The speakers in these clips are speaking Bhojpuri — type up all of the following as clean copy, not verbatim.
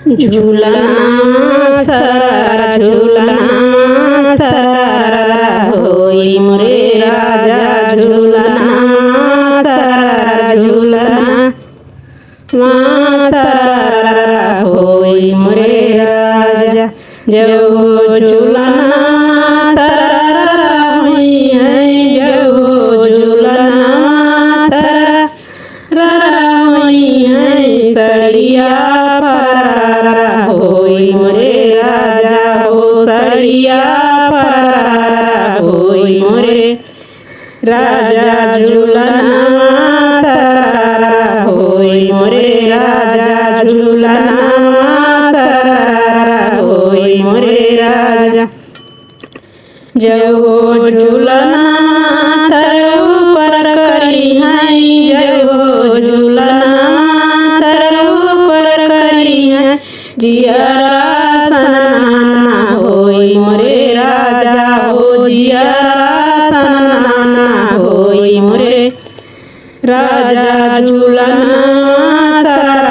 झूलना सर झूलना सर होई मोरे राजा झूलना सर झूलना सर होई मोरे राजा जो झूलना सर होई है जो झूलना सर होई है सड़िया होई मोरे राजा हो सड़िया होई मोरे राजा झूलना सर होई मोरे राजा झूलना सर होई मोरे राजा जो झूलना तर ऊपर करी है जो झूलना तर ऊपर करी है जियरा सनाना होई मोरे राजा हो जियरा सनाना होई मोरे राजा झूलना सर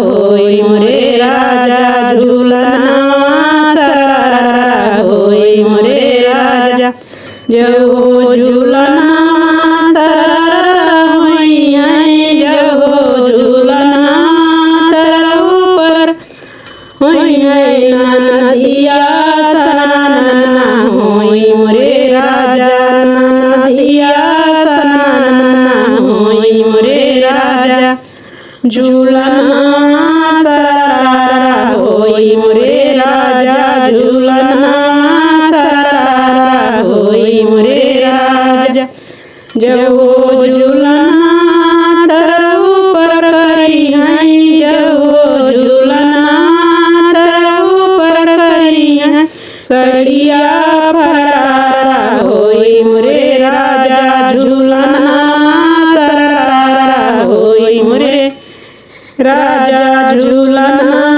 होई मोरे राजा झूलना सर होई मोरे राजा जो झूलना सर होई है जो झूलना सर ऊपर होई है नदिया सनाना होई मोरे राजा नदिया सनाना होई मोरे राजा झूलना सर होई मोरे राजा झूलना सर होई मोरे राजा जो झूलना तर ऊपर करी है जो झूलना तर ऊपर करी है सड़िया होई मोरे राजा झूलना सर होई मोरे राजा झूलना